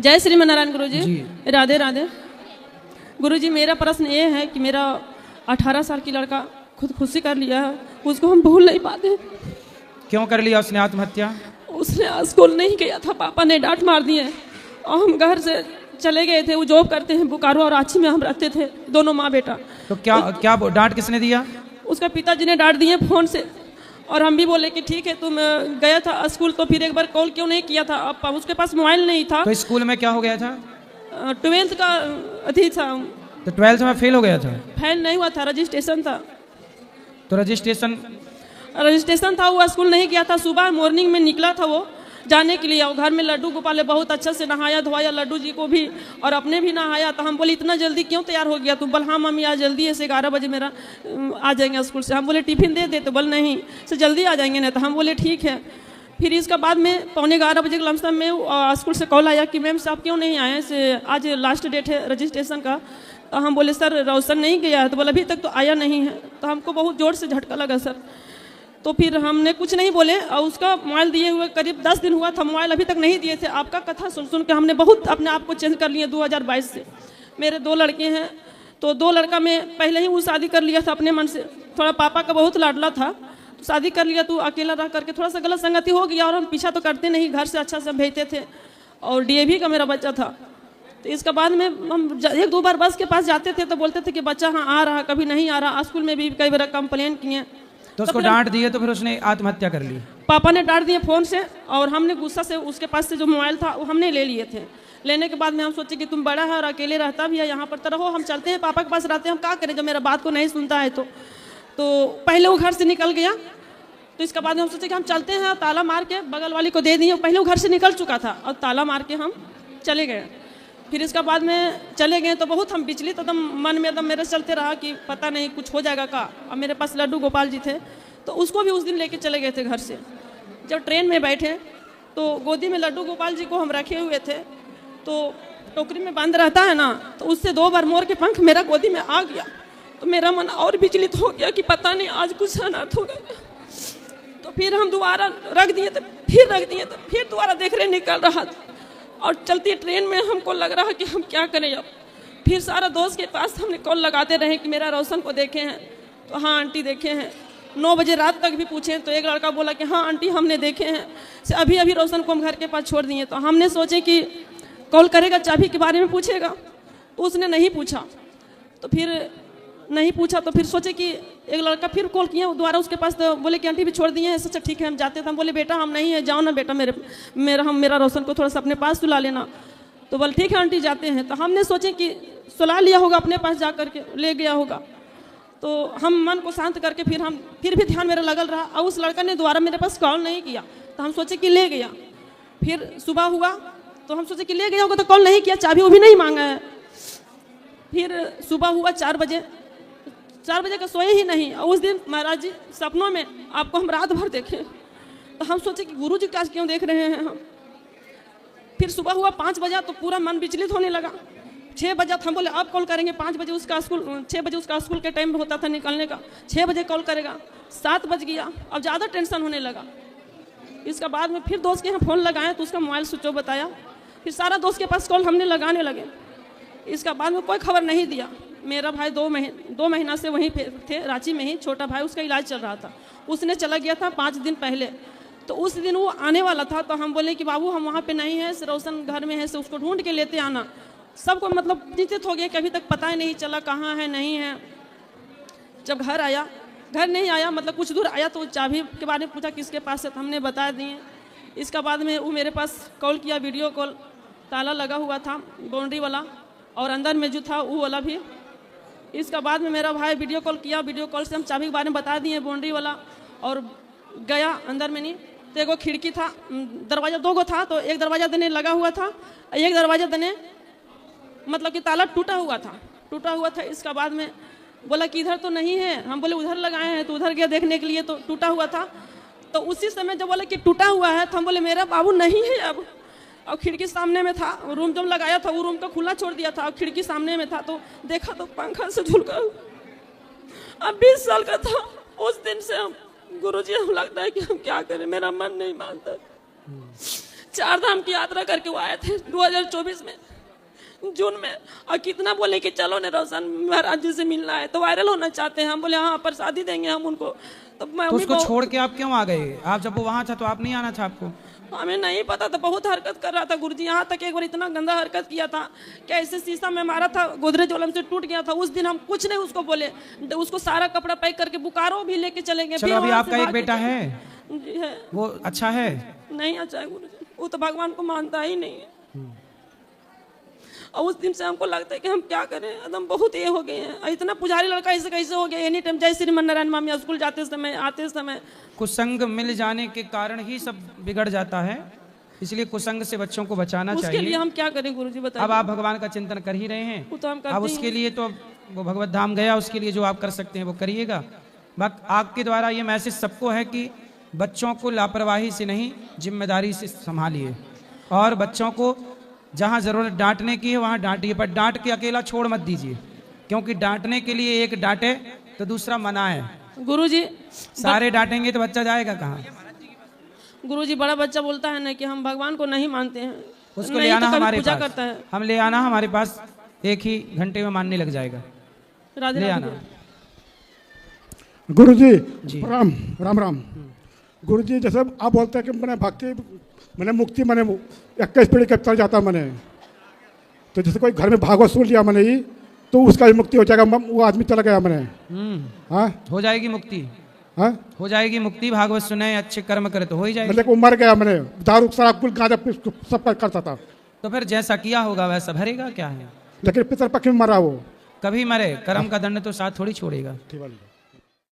जय श्रीमन नारायण गुरु जी, राधे राधे। गुरु जी, मेरा प्रश्न ये है कि मेरा 18 साल की लड़का खुदकुशी कर लिया है, उसको हम भूल नहीं पाते। क्यों कर लिया उसने आत्महत्या? उसने स्कूल नहीं किया था, पापा ने डांट मार दिए और हम घर से चले गए थे। वो जॉब करते हैं बोकारो और रांची में, हम रहते थे दोनों माँ बेटा। तो क्या क्या डांट किसने दिया? उसका पिताजी ने डांट दिए फोन से, और हम भी बोले कि ठीक है तुम गया था स्कूल तो फिर एक बार कॉल क्यों नहीं किया था? अब उसके पास मोबाइल नहीं था। तो स्कूल में क्या हो गया था? 12th का अथी था। तो 12th में फेल हो गया था? फेल नहीं हुआ था, रजिस्ट्रेशन था। तो रजिस्ट्रेशन था, वो स्कूल नहीं गया था। सुबह मॉर्निंग में निकला था वो जाने के लिए, और घर में लड्डू गोपाल ने बहुत अच्छे से नहाया धोया, लड्डू जी को भी और अपने भी नहाया। तो हम बोले इतना जल्दी क्यों तैयार हो गया? तो बोल हाँ मम्मी आज जल्दी है, 11 बजे मेरा आ जाएंगे स्कूल से। हम बोले टिफिन दे दे, तो बोल नहीं से जल्दी आ जाएंगे ना। तो हम बोले ठीक है। फिर इसके बाद में 11:15 बजे के लमसम में स्कूल से कॉल आया कि मैम साहब क्यों नहीं आए, से आज लास्ट डेट है रजिस्ट्रेशन का। तो हम बोले सर रोशन नहीं गया है। तो बोला अभी तक तो आया नहीं है। तो हमको बहुत ज़ोर से झटका लगा सर। तो फिर हमने कुछ नहीं बोले, और उसका मोबाइल दिए हुए करीब 10 दिन हुआ था, मोबाइल अभी तक नहीं दिए थे। आपका कथा सुन सुन के हमने बहुत अपने आप को चेंज कर लिए 2022 से। मेरे 2 लड़के हैं, तो 2 लड़का में पहले ही वो शादी कर लिया था अपने मन से। थोड़ा पापा का बहुत लाडला था, तो शादी कर लिया। तो अकेला रह करके थोड़ा सा गलत संगति हो गया, और हम पीछा तो करते नहीं, घर से अच्छा से हम भेजते थे, और DAV का मेरा बच्चा था। तो इसके बाद में हम 1-2 बार बस के पास जाते थे तो बोलते थे कि बच्चा हाँ आ रहा, कभी नहीं आ रहा। स्कूल में भी कई बार कंप्लेन किए, तो उसको डांट दिए, तो फिर उसने आत्महत्या कर ली। पापा ने डांट दिए फ़ोन से, और हमने गुस्सा से उसके पास से जो मोबाइल था वो हमने ले लिए थे। लेने के बाद में हम सोचे कि तुम बड़ा है और अकेले रहता भी है, यहाँ पर तो रहो, हम चलते हैं पापा के पास रहते हैं, हम क्या करें जब मेरा बात को नहीं सुनता है। तो पहले वो घर से निकल गया। तो इसके बाद में हम सोचे कि हम चलते हैं, ताला मार के बगल वाली को दे दिए। पहले वो घर से निकल चुका था और ताला मार के हम चले गए। फिर इसका बाद में चले गए तो बहुत हम विचलित एकदम मन में एकदम मेरे चलते रहा कि पता नहीं कुछ हो जाएगा का। अब मेरे पास लड्डू गोपाल जी थे, तो उसको भी उस दिन लेके चले गए थे घर से। जब ट्रेन में बैठे तो गोदी में लड्डू गोपाल जी को हम रखे हुए थे, तो टोकरी में बंद रहता है ना, तो उससे 2 बार मोर के पंख मेरा गोदी में आ गया। तो मेरा मन और विचलित हो गया कि पता नहीं आज कुछ अनर्थ होगा। तो फिर हम दोबारा रख दिए, तो फिर दोबारा देख रहे निकल रहा था, और चलती ट्रेन में हमको लग रहा कि हम क्या करें अब। फिर सारा दोस्त के पास हमने कॉल लगाते रहे कि मेरा रोशन को देखे हैं, तो हाँ आंटी देखे हैं। 9 बजे रात तक भी पूछे तो एक लड़का बोला कि हाँ आंटी हमने देखे हैं, से अभी रोशन को हम घर के पास छोड़ दिए। तो हमने सोचे कि कॉल करेगा, चाबी के बारे में पूछेगा, तो उसने नहीं पूछा। तो फिर सोचे कि एक लड़का फिर कॉल किया दोबारा उसके पास, तो बोले कि आंटी भी छोड़ दिए हैं। अच्छा ठीक है हम जाते थे। हम बोले बेटा हम नहीं है, जाओ ना बेटा, मेरा रोशन को थोड़ा सा अपने पास सुला लेना। तो बोले ठीक है आंटी जाते हैं। तो हमने सोचे कि सुला लिया होगा, अपने पास जा करके ले गया होगा। तो हम मन को शांत करके फिर भी ध्यान मेरा लगल रहा, और उस लड़का ने दोबारा मेरे पास कॉल नहीं किया। तो हम सोचे कि ले गया। फिर सुबह हुआ तो हम सोचे कि ले गया होगा, तो कॉल नहीं किया, चाबी वो भी नहीं मांगा है। फिर सुबह हुआ 4 बजे का सोए ही नहीं। और उस दिन महाराज जी सपनों में आपको हम रात भर देखे। तो हम सोचे कि गुरु जी का क्यों देख रहे हैं हम। फिर सुबह हुआ 5 बजा, तो पूरा मन विचलित होने लगा। 6 बजा हम बोले अब कॉल करेंगे, 5 बजे उसका स्कूल, 6 बजे उसका स्कूल के टाइम होता था निकलने का, 6 बजे कॉल करेगा। 7 बज गया, अब ज़्यादा टेंशन होने लगा। इसका बाद में फिर दोस्त के यहाँ फ़ोन लगाए तो उसका मोबाइल स्विच ऑफ बताया। फिर सारा दोस्त के पास कॉल हमने लगाने लगे। इसका बाद में कोई खबर नहीं दिया। मेरा भाई 2 महीना से वहीं पे थे रांची में ही, छोटा भाई उसका इलाज चल रहा था। उसने चला गया था 5 दिन पहले। तो उस दिन वो आने वाला था, तो हम बोले कि बाबू हम वहाँ पे नहीं हैं, रोशन घर में है, से उसको ढूंढ के लेते आना। सबको मतलब चिंतित हो गया कि अभी तक पता ही नहीं चला कहाँ है नहीं है। जब घर नहीं आया, मतलब कुछ दूर आया, तो चाबी के बारे में पूछा किसके पास है, तो हमने बता दिए। इसका बाद में वो मेरे पास कॉल किया, वीडियो कॉल, ताला लगा हुआ था बाउंड्री वाला, और अंदर में जो था वो वाला भी। इसका बाद में मेरा भाई वीडियो कॉल किया, वीडियो कॉल से हम चाबी के बारे में बता दिए बाउंड्री वाला, और गया अंदर में नहीं। तो एगो खिड़की था, दरवाज़ा 2 गो था, तो एक दरवाज़ा देने लगा हुआ था, एक दरवाज़ा देने मतलब कि ताला टूटा हुआ था। इसका बाद में बोला कि इधर तो नहीं है। हम बोले उधर लगाए हैं, तो उधर गया देखने के लिए, तो टूटा हुआ था। तो उसी समय जब बोला कि टूटा हुआ है, तो हम बोले मेरा बाबू नहीं है अब। और खिड़की सामने में था, रूम जब लगाया था वो रूम का खुला छोड़ दिया था, और खिड़की सामने में था। तो देखा तो पंखा से झुलका, अब 20 साल का था। उस दिन से हम गुरुजी, हम लगता है कि हम क्या करें, मेरा मन नहीं मानता चार धाम की यात्रा करके वो आए थे 2024 में जून में, और कितना बोले कि चलो ने रोशन महाराज जी से मिलना है, तो वायरल होना चाहते हैं। हम बोले हाँ प्रसादी देंगे हम उनको। तो मैं तो उसको छोड़ के आप क्यों आ गए? आप जब वो वहां था तो आप नहीं आना था आपको? हमें नहीं पता था, बहुत हरकत कर रहा था गुरुजी। यहाँ तक एक बार इतना गंदा हरकत किया था कि ऐसे शीशा में मारा था, गोदरेज वाला से टूट गया था। उस दिन हम कुछ नहीं उसको बोले, उसको सारा कपड़ा पैक करके बुकारो भी लेके चले गए। चलो अभी आपका एक बेटा है, जी है। वो अच्छा है? नहीं अच्छा है गुरुजी, वो तो भगवान को मानता ही नहीं है। और उस दिन से हमको लगता है कि हम क्या करें, एकदम बहुत ये हो गए हैं। इतना पुजारी लड़का ऐसे कैसे हो गया? एनी टाइम जय श्री नारायण मामिया स्कूल जाते समय आते समय कुसंग मिल जाने के कारण ही सब बिगड़ जाता है, इसलिए कुसंग से बच्चों को बचाना उसके लिए चाहिए। हम क्या करें गुरुजी बताइए। अब आप भगवान का चिंतन कर ही रहे हैं, वो तो हम करते अब ही उसके हैं। लिए तो वो भगवत धाम गया, उसके लिए जो आप कर सकते हैं वो करिएगा। आपके द्वारा ये मैसेज सबको है कि बच्चों को लापरवाही से नहीं, जिम्मेदारी से संभालिए, और बच्चों को जहाँ जरूरत डांटने की है वहाँ डांटिए, पर डांट के अकेला छोड़ मत दीजिए, क्योंकि डांटने के लिए एक डांटे तो दूसरा मना है। गुरुजी सारे डांटेंगे तो बच्चा जाएगा कहाँ? गुरुजी बड़ा बच्चा बोलता है ना कि हम भगवान को नहीं मानते हैं, उसको नहीं ले आना तो कभी हमारे पूजा पास, करता है। हम ले आना हमारे पास, एक ही घंटे में मानने लग जाएगा। राधे ले राधे। आना। गुरुजी जी। राम राम राम। गुरुजी जैसे आप बोलते हैं कि मैंने भक्ति मैंने मुक्ति मैंने 21 पीढ़ी कब चल जाता मैंने, तो जैसे कोई घर में भागवत सुन लिया मैंने ही तो उसका भी मुक्ति हो जाएगा, वो आदमी चला गया मैंने। हाँ हो जाएगी मुक्ति, हाँ हो जाएगी मुक्ति। भागवत सुने, अच्छे कर्म करे तो हो ही जाएगी। मतलब वो मर गया मैंने, दारू शराब कुल गांजा सब करता था, तो फिर जैसा किया होगा वैसा भरेगा, क्या है। लेकिन पितर पक्ष में मरा वो। कभी मरे, कर्म का दंड तो साथ थोड़ी छोड़ेगा। ठीक है।